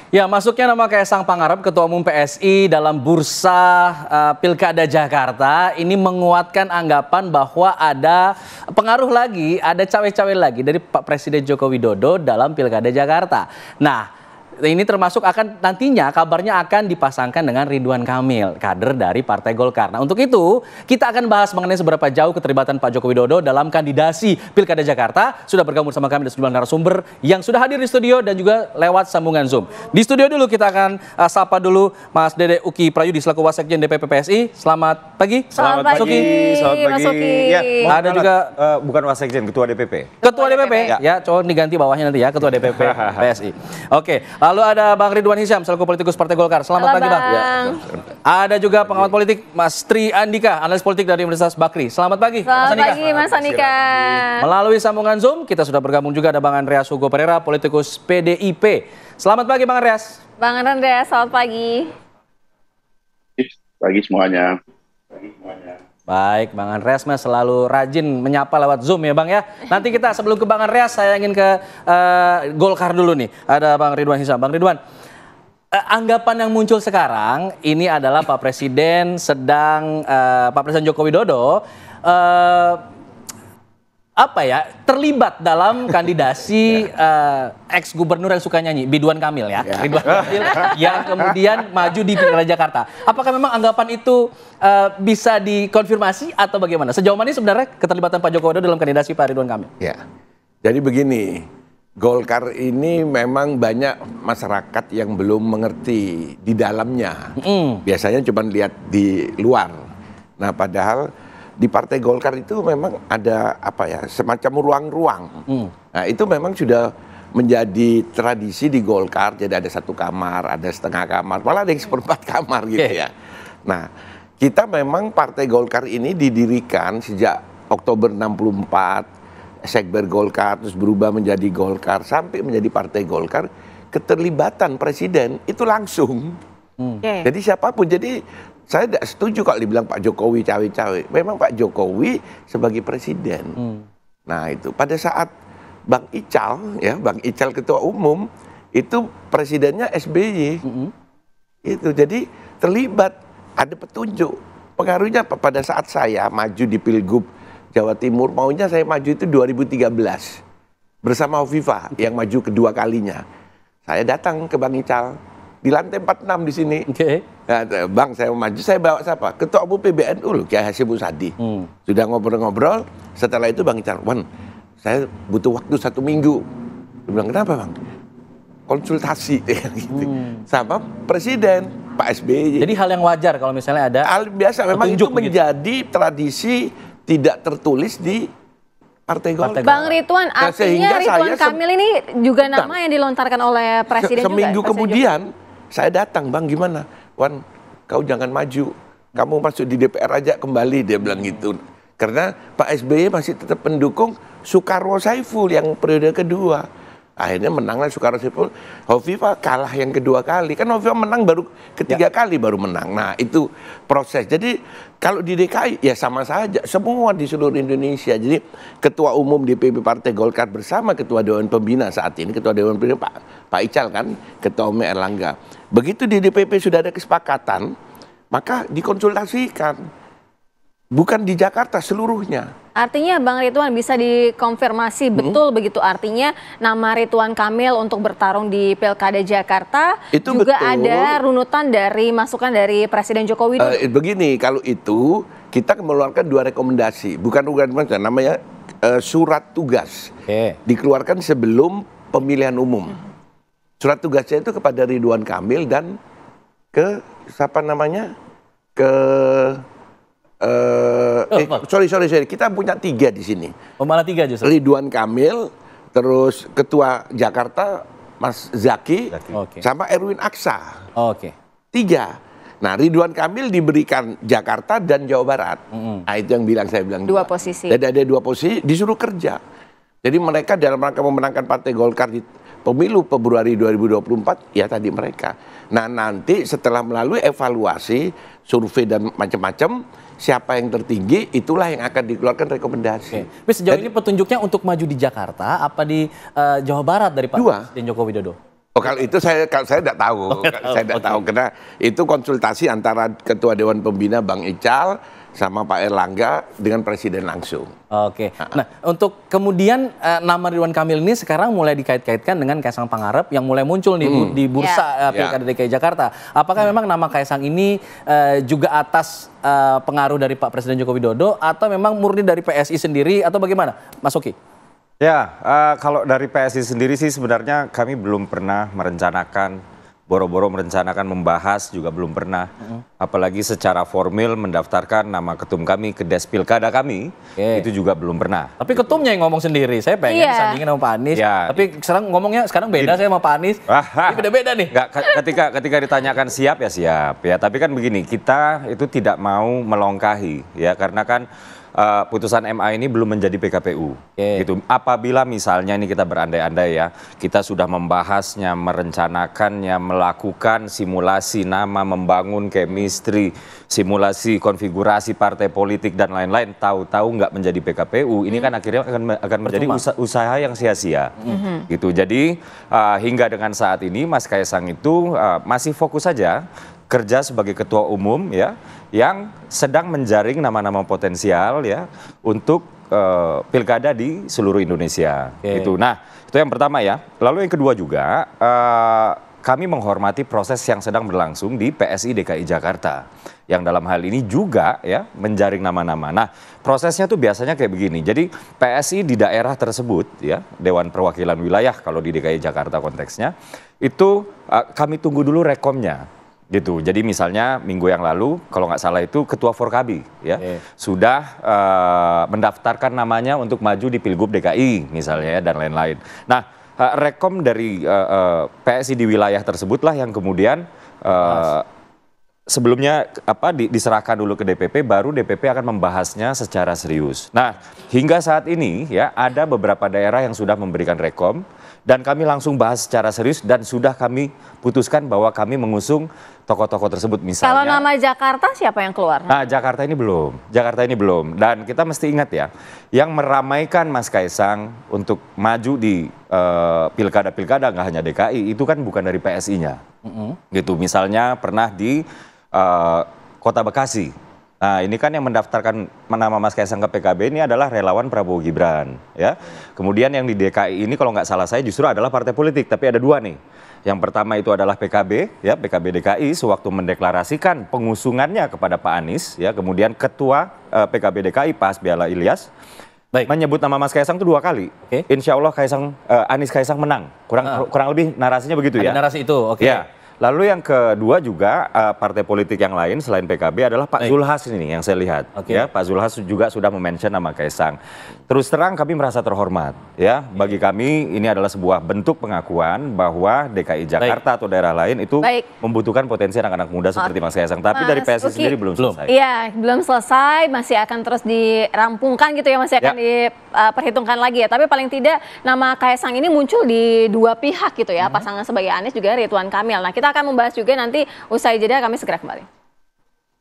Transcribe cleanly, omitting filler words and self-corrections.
Ya, masuknya nama Kaisang Pangarep, Ketua Umum PSI dalam bursa Pilkada Jakarta ini menguatkan anggapan bahwa ada pengaruh lagi, ada cawe-cawe lagi dari Pak Presiden Joko Widodo dalam Pilkada Jakarta. Nah, ini termasuk akan nantinya kabarnya akan dipasangkan dengan Ridwan Kamil, kader dari Partai Golkar. Nah, untuk itu kita akan bahas mengenai seberapa jauh keterlibatan Pak Joko Widodo dalam kandidasi Pilkada Jakarta. Sudah bergabung sama kami ada sejumlah narasumber yang sudah hadir di studio dan juga lewat sambungan Zoom. Di studio dulu kita akan sapa dulu Mas Dede Uki Prayudi selaku Wasekjen DPP PSI. Selamat pagi. Selamat pagi. Mas Uki. Ya, ada juga bukan Wasekjen, Ketua DPP. Ketua DPP. Ya, coba diganti bawahnya nanti ya, Ketua DPP PSI. Oke. Lalu ada Bang Ridwan Hisyam selaku politikus Partai Golkar. Selamat pagi, Bang. Ya. Ada juga pengamat politik Mas Tri Andika, analis politik dari Universitas Bakri. Selamat pagi, Mas Andika. Selamat pagi, Mas Andika. Melalui sambungan Zoom kita sudah bergabung juga ada Bang Andreas Hugo Pereira, politikus PDIP. Selamat pagi, Bang Andreas. Bang Andreas, selamat pagi. Pagi semuanya. Baik, Bang Andreas mas selalu rajin menyapa lewat Zoom ya Bang ya. Nanti kita sebelum ke Bang Andreas saya ingin ke Golkar dulu nih. Ada Bang Ridwan Hisyam. Bang Ridwan, anggapan yang muncul sekarang ini adalah Pak Presiden Pak Presiden Joko Widodo terlibat dalam kandidasi ex gubernur yang suka nyanyi Ridwan Kamil ya. Ridwan Kamil yang kemudian maju di Pilkada Jakarta. Apakah memang anggapan itu bisa dikonfirmasi atau bagaimana? Sejauh mana sebenarnya keterlibatan Pak Joko Widodo dalam kandidasi Pak Ridwan Kamil? Ya, jadi begini, Golkar ini memang banyak masyarakat yang belum mengerti di dalamnya. Biasanya cuma lihat di luar. Nah, padahal di Partai Golkar itu memang ada semacam ruang-ruang. Nah, itu memang sudah menjadi tradisi di Golkar. Jadi ada satu kamar, ada setengah kamar, malah ada yang seperempat kamar gitu ya. Nah, kita memang Partai Golkar ini didirikan sejak Oktober 64, Sekber Golkar, terus berubah menjadi Golkar, sampai menjadi Partai Golkar, keterlibatan Presiden itu langsung. Jadi siapapun, jadi saya tidak setuju kalau dibilang Pak Jokowi cawe-cawe. Memang Pak Jokowi sebagai Presiden. Nah itu, pada saat Bang Ical Ketua Umum, itu Presidennya SBY. Itu, jadi terlibat. Ada petunjuk. Pengaruhnya pada saat saya maju di Pilgub Jawa Timur, maunya saya maju itu 2013. Bersama Hovifah yang maju kedua kalinya. Saya datang ke Bang Ical, di lantai 46 di sini. Nah, Bang, saya mau maju, saya bawa siapa? Ketua Umum PBNU loh, Kiai Hasyim Muzadi. Sudah ngobrol-ngobrol, setelah itu Bang Ical, Wan, saya butuh waktu 1 minggu. Dia bilang, kenapa Bang? Konsultasi gitu. Sama Presiden Pak SBY. Jadi hal yang wajar kalau misalnya ada hal biasa, memang itu menjadi tradisi tidak tertulis di Partai Golkar. Bang Ridwan, artinya Ridwan Kamil ini juga nama yang dilontarkan oleh Presiden juga? Seminggu kemudian saya datang, Bang gimana? Wan, kau jangan maju, kamu masuk di DPR aja kembali, dia bilang gitu. Karena Pak SBY masih tetap mendukung Soekarwo Saiful yang periode kedua. Akhirnya menanglah Soekarwo Saiful, Hovifah kalah yang kedua kali. Kan Hovifah menang baru ketiga kali baru menang. Nah itu proses. Jadi kalau di DKI ya sama saja, semua di seluruh Indonesia. Jadi Ketua Umum DPP Partai Golkar bersama Ketua Dewan Pembina saat ini, Ketua Dewan Pembina Pak Ical kan, Ketua Umum Erlangga. Begitu di DPP sudah ada kesepakatan, maka dikonsultasikan. Bukan di Jakarta seluruhnya. Artinya Bang Ridwan bisa dikonfirmasi betul begitu, artinya nama Ridwan Kamil untuk bertarung di Pilkada Jakarta itu juga betul. Ada runutan dari masukan dari Presiden Joko Widodo. Begini, kalau itu kita mengeluarkan 2 rekomendasi, bukan namanya surat tugas. Dikeluarkan sebelum pemilihan umum. Surat tugasnya itu kepada Ridwan Kamil dan ke siapa namanya? Sorry, kita punya 3 di sini. Malah 3 justru. Ridwan Kamil, terus Ketua Jakarta Mas Zaki. Sama Erwin Aksa. 3. Nah, Ridwan Kamil diberikan Jakarta dan Jawa Barat. Nah, itu yang saya bilang 2 posisi. Jadi ada 2 posisi disuruh kerja. Jadi mereka dalam rangka memenangkan Partai Golkar di pemilu Februari 2024, ya tadi mereka. Nah, nanti setelah melalui evaluasi, survei dan macam-macam, siapa yang tertinggi, itulah yang akan dikeluarkan rekomendasi. Tapi sejauh ini petunjuknya untuk maju di Jakarta, apa di Jawa Barat dari Pak Presiden Joko Widodo? Oh, kalau saya tidak tahu, saya tidak tahu karena itu konsultasi antara Ketua Dewan Pembina Bang Ical sama Pak Erlangga dengan Presiden langsung. Oke. Nah, untuk kemudian nama Ridwan Kamil ini sekarang mulai dikait-kaitkan dengan Kaisang Pangarep yang mulai muncul di bursa Pilkada DKI Jakarta. Apakah memang nama Kaisang ini juga atas pengaruh dari Pak Presiden Joko Widodo atau memang murni dari PSI sendiri atau bagaimana, Mas Uki? Ya, kalau dari PSI sendiri sih sebenarnya kami belum pernah merencanakan, boro-boro merencanakan membahas juga belum pernah. Apalagi secara formil mendaftarkan nama ketum kami ke Des Pilkada kami, itu juga belum pernah. Tapi ketumnya yang ngomong sendiri, saya pengen disandingin sama Pak Anies. Tapi sekarang ngomongnya beda saya sama Pak Anies. Ini beda-beda nih. Nggak, ketika ditanyakan siap ya siap ya. Tapi kan begini, kita itu tidak mau melongkahi ya, karena kan putusan MA ini belum menjadi PKPU. Gitu. Apabila misalnya ini kita berandai-andai ya, kita sudah membahasnya, merencanakannya, melakukan simulasi nama, membangun chemistry, simulasi konfigurasi partai politik dan lain-lain, tahu-tahu nggak menjadi PKPU, ini kan akhirnya akan menjadi usaha yang sia-sia. Gitu. Jadi hingga dengan saat ini Mas Kaisang itu masih fokus saja kerja sebagai ketua umum ya, yang sedang menjaring nama-nama potensial ya untuk pilkada di seluruh Indonesia. Gitu. Nah, itu yang pertama ya. Lalu yang kedua juga kami menghormati proses yang sedang berlangsung di PSI DKI Jakarta, yang dalam hal ini juga ya menjaring nama-nama. Nah, prosesnya tuh biasanya kayak begini. Jadi PSI di daerah tersebut ya, Dewan Perwakilan Wilayah kalau di DKI Jakarta konteksnya, itu kami tunggu dulu rekomnya. Gitu. Jadi misalnya minggu yang lalu kalau nggak salah itu Ketua Forkabi ya sudah mendaftarkan namanya untuk maju di Pilgub DKI misalnya ya, dan lain-lain. Nah, rekom dari PSI di wilayah tersebutlah yang kemudian sebelumnya diserahkan dulu ke DPP, baru DPP akan membahasnya secara serius. Nah, hingga saat ini ya ada beberapa daerah yang sudah memberikan rekom dan kami langsung bahas secara serius dan sudah kami putuskan bahwa kami mengusung tokoh-tokoh tersebut misalnya. Kalau nama Jakarta siapa yang keluar? Nah, Jakarta ini belum. Dan kita mesti ingat ya, yang meramaikan Mas Kaisang untuk maju di pilkada-pilkada nggak hanya DKI, itu kan bukan dari PSI-nya. Gitu. Misalnya pernah di Kota Bekasi. Nah, ini kan yang mendaftarkan nama Mas Kaisang ke PKB ini adalah relawan Prabowo Gibran, ya. Kemudian yang di DKI ini kalau nggak salah saya justru adalah partai politik, tapi ada dua nih. Yang pertama itu adalah PKB, ya, PKB DKI sewaktu mendeklarasikan pengusungannya kepada Pak Anies, ya. Kemudian Ketua PKB DKI Pak Asbiala Ilyas menyebut nama Mas Kaisang itu 2 kali. Insya Allah Anies Kaisang menang. Kurang lebih narasinya begitu ya. Ada narasi itu, Ya. Lalu yang kedua juga partai politik yang lain selain PKB adalah Pak Zulhas ini yang saya lihat. Ya, Pak Zulhas juga sudah memention nama Kaisang. Terus terang kami merasa terhormat. Ya, bagi kami ini adalah sebuah bentuk pengakuan bahwa DKI Jakarta atau daerah lain itu membutuhkan potensi anak-anak muda seperti Mas Kaisang. Tapi dari PSI sendiri belum selesai. Iya, belum selesai, masih akan terus dirampungkan gitu ya, masih akan diperhitungkan lagi ya. Tapi paling tidak nama Kaisang ini muncul di dua pihak gitu ya, pasangan sebagai Anies juga Ridwan Kamil. Nah, kita akan membahas juga nanti usai jeda, kami segera kembali.